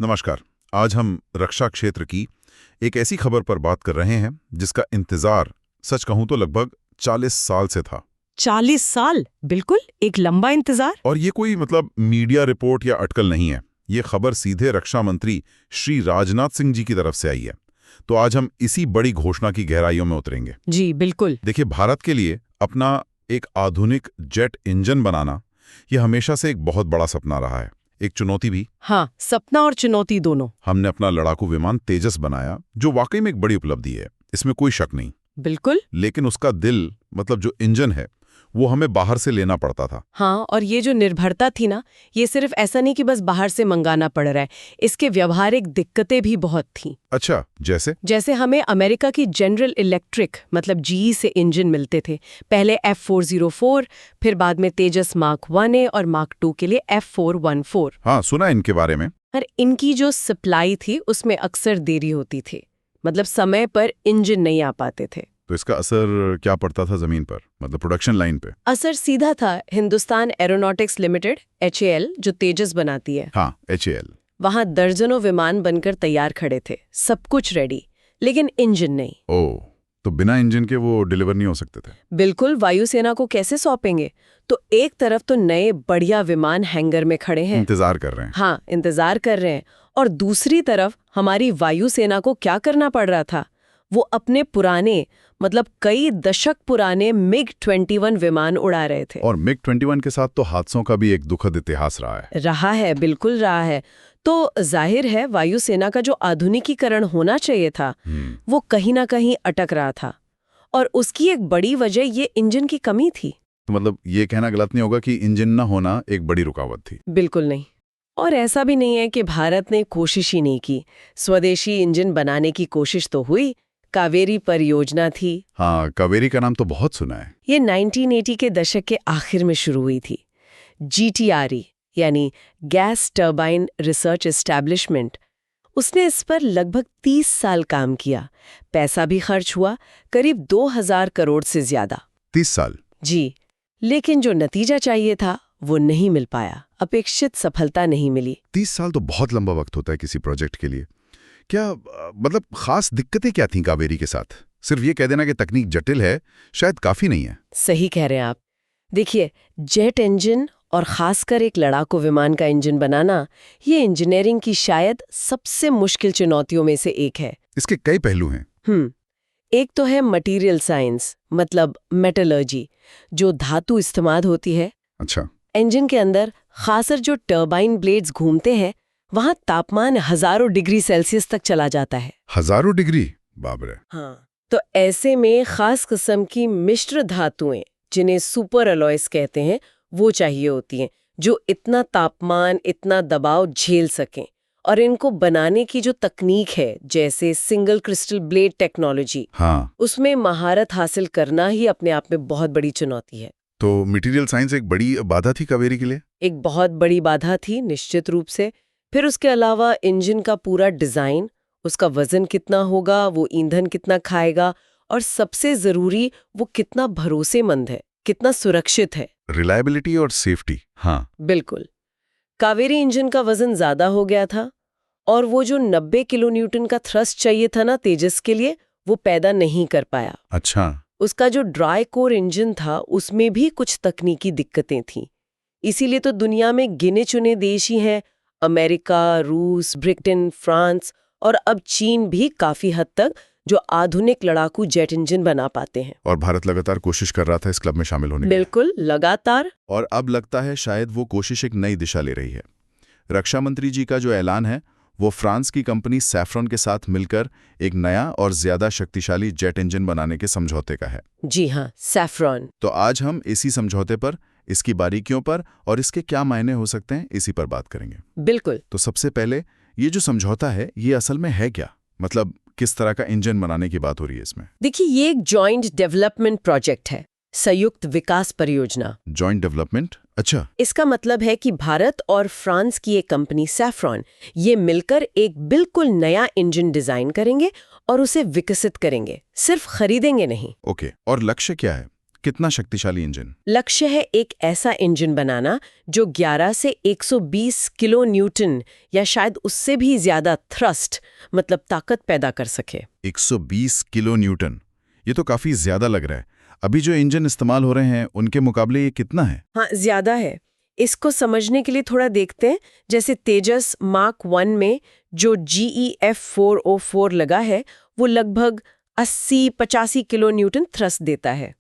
नमस्कार। आज हम रक्षा क्षेत्र की एक ऐसी खबर पर बात कर रहे हैं जिसका इंतजार सच कहूं तो लगभग 40 साल से था। 40 साल, बिल्कुल एक लंबा इंतजार। और ये कोई मीडिया रिपोर्ट या अटकल नहीं है। ये खबर सीधे रक्षा मंत्री श्री राजनाथ सिंह जी की तरफ से आई है। तो आज हम इसी बड़ी घोषणा की गहराइयों में उतरेंगे। जी बिल्कुल। देखिए, भारत के लिए अपना एक आधुनिक जेट इंजन बनाना ये हमेशा से एक बहुत बड़ा सपना रहा है, एक चुनौती भी। हाँ, सपना और चुनौती दोनों। हमने अपना लड़ाकू विमान तेजस बनाया, जो वाकई में एक बड़ी उपलब्धि है, इसमें कोई शक नहीं। बिल्कुल। लेकिन उसका दिल जो इंजन है वो हमें बाहर से लेना पड़ता था। हाँ, और ये जो निर्भरता थी ना, ये सिर्फ ऐसा नहीं कि बस बाहर से मंगाना पड़ रहा है, इसके व्यवहारिक दिक्कतें भी बहुत थीं। अच्छा, जैसे हमें अमेरिका की जनरल इलेक्ट्रिक जीई से इंजन मिलते थे। पहले F404, फिर बाद में तेजस मार्क 1A और मार्क 2 के लिए F414। हाँ, सुना इनके बारे में। और इनकी जो सप्लाई थी उसमें अक्सर देरी होती थी, समय पर इंजन नहीं आ पाते थे। तो इसका असर क्या पड़ता था जमीन पर, प्रोडक्शन लाइन पे? असर सीधा था। हिंदुस्तान एरोनॉटिक्स लिमिटेड HAL जो तेजस बनाती है, हाँ, HAL, वहां दर्जनों विमान बनकर तैयार खड़े थे, सब कुछ रेडी, लेकिन इंजन नहीं। ओह, तो बिना इंजन के वो डिलीवर नहीं हो सकते थे? बिल्कुल। वायुसेना को कैसे सौंपेंगे? तो एक तरफ तो नए बढ़िया विमान हैंगर में खड़े हैं, इंतजार कर रहे हैं। हाँ, इंतजार कर रहे हैं। और दूसरी तरफ हमारी वायुसेना को क्या करना पड़ रहा था? वो अपने पुराने कई दशक पुराने MiG-21 विमान उड़ा रहे थे। और MiG-21 के साथ तो हादसों का भी एक दुखद इतिहास रहा है। बिल्कुल रहा है। तो जाहिर है वायुसेना का जो आधुनिकीकरण होना चाहिए था वो कहीं ना कहीं अटक रहा था, और उसकी एक बड़ी वजह ये इंजन की कमी थी। तो ये कहना गलत नहीं होगा कि इंजन न होना एक बड़ी रुकावट थी? बिल्कुल नहीं। और ऐसा भी नहीं है कि भारत ने कोशिश ही नहीं की। स्वदेशी इंजन बनाने की कोशिश तो हुई। कावेरी परियोजना थी। हाँ, कावेरी का नाम तो बहुत सुना है। ये 1980 के दशक के आखिर में शुरू हुई थी। GTRE यानी गैस टर्बाइन रिसर्च एस्टैब्लिशमेंट, उसने इस पर लगभग 30 साल काम किया। पैसा भी खर्च हुआ, करीब 2000 करोड़ से ज्यादा। 30 साल? जी। लेकिन जो नतीजा चाहिए था वो नहीं मिल पाया, अपेक्षित सफलता नहीं मिली। 30 साल तो बहुत लंबा वक्त होता है किसी प्रोजेक्ट के लिए। क्या खास दिक्कतें क्या थीं कावेरी के साथ? सिर्फ ये कह देना कि तकनीक जटिल है शायद काफी नहीं है। सही कह रहे हैं आप। देखिए, जेट इंजन और खासकर एक लड़ाकू विमान का इंजन बनाना, ये इंजीनियरिंग की शायद सबसे मुश्किल चुनौतियों में से एक है। इसके कई पहलू हैं। एक तो है मटेरियल साइंस, मेटलर्जी, जो धातु इस्तेमाल होती है। अच्छा। इंजन के अंदर खासकर जो टर्बाइन ब्लेड्स घूमते हैं, वहां तापमान हजारों डिग्री सेल्सियस तक चला जाता है। हजारों डिग्री? बाप रे। हाँ, तो ऐसे में खास किस्म की मिश्र धातुएं, जिन्हें सुपर अलॉयस कहते हैं, वो चाहिए होती हैं, जो इतना तापमान, इतना दबाव झेल सकें। और इनको बनाने की जो तकनीक है, जैसे सिंगल क्रिस्टल ब्लेड टेक्नोलॉजी, हाँ, उसमें महारत हासिल करना ही अपने आप में बहुत बड़ी चुनौती है। तो मटेरियल साइंस एक बड़ी बाधा थी कावेरी के लिए? एक बहुत बड़ी बाधा थी, निश्चित रूप से। फिर उसके अलावा इंजन का पूरा डिजाइन, उसका वजन कितना होगा, वो ईंधन कितना खाएगा, और सबसे जरूरी वो कितना भरोसेमंद है, कितना सुरक्षित है। रिलायबिलिटी और सेफ्टी। हाँ बिल्कुल। कावेरी इंजन का वजन ज्यादा हो गया था, और वो जो 90 किलो न्यूटन का थ्रस्ट चाहिए था ना तेजस के लिए, वो पैदा नहीं कर पाया। अच्छा। उसका जो ड्राई कोर इंजन था उसमें भी कुछ तकनीकी दिक्कतें थीं। इसीलिए तो दुनिया में गिने चुने देश ही हैं, अमेरिका, रूस, ब्रिटेन, फ्रांस और अब चीन भी काफी हद तक, जो आधुनिक लड़ाकू जेट इंजन बना पाते हैं। और भारत लगातार कोशिश कर रहा था इस क्लब में शामिल होने की। बिल्कुल, लगातार। और अब लगता है शायद वो कोशिश एक नई दिशा ले रही है। रक्षा मंत्री जी का जो ऐलान है वो फ्रांस की कंपनी सैफ्रॉन के साथ मिलकर एक नया और ज्यादा शक्तिशाली जेट इंजन बनाने के समझौते का है। जी हाँ, सैफ्रॉन। तो आज हम इसी समझौते पर, इसकी बारीकियों पर और इसके क्या मायने हो सकते हैं, इसी पर बात करेंगे। बिल्कुल। तो सबसे पहले ये जो समझौता है ये असल में है क्या? किस तरह का इंजन बनाने की बात हो रही है इसमें? देखिए, ये एक जॉइंट डेवलपमेंट प्रोजेक्ट है, संयुक्त विकास परियोजना। Joint development? अच्छा। इसका मतलब है कि भारत और फ्रांस की एक कंपनी सैफ्रॉन, ये मिलकर एक बिल्कुल नया इंजन डिजाइन करेंगे और उसे विकसित करेंगे, सिर्फ खरीदेंगे नहीं। ओके, और लक्ष्य क्या है? कितना शक्तिशाली इंजन? लक्ष्य है एक ऐसा इंजन बनाना जो 11 से 120 किलो न्यूटन या शायद उससे भी ज्यादा थ्रस्ट मतलब ताकत पैदा कर सके। 120 किलो न्यूटन, ये तो काफी ज्यादा लग रहा है। अभी जो इंजन इस्तेमाल हो रहे हैं उनके मुकाबले ये कितना है? हाँ, ज्यादा है। इसको समझने के लिए थोड़ा देखते हैं। जैसे तेजस मार्क 1 में जो GEF 404 लगा है वो लगभग 80-85 किलो न्यूटन थ्रस्ट देता है।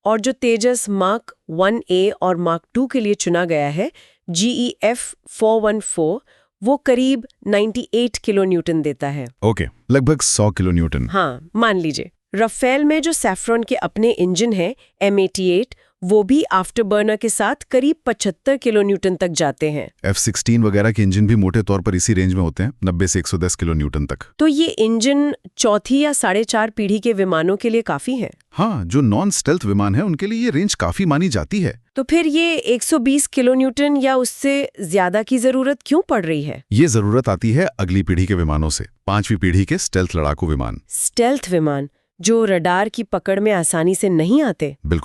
और जो तेजस मार्क 1A और मार्क 2 के लिए चुना गया है GEF 414 वो करीब 98 किलो न्यूटन देता है। ओके, लगभग 100 किलो न्यूटन। हाँ, मान लीजिए। राफेल में जो सैफ्रॉन के अपने इंजन है M88 वो भी आफ्टर बर्नर के साथ करीब 75 किलो न्यूटन तक जाते हैं। F-16 वगैरह के इंजन भी मोटे तौर पर इसी रेंज में होते हैं, 90 से 110 किलो न्यूटन तक। तो ये इंजन चौथी या 4.5 पीढ़ी के विमानों के लिए काफी है। हाँ, जो नॉन स्टेल्थ विमान है उनके लिए ये रेंज काफी मानी जाती है। तो फिर ये 120 किलो न्यूटन या उससे ज्यादा की जरूरत क्यों पड़ रही है? ये जरूरत आती है अगली पीढ़ी के विमानों से, 5वीं पीढ़ी के स्टेल्थ लड़ाकू विमान। स्टेल्थ विमान जो रडार की पकड़ में आसानी से नहीं आते। बिल्कुल।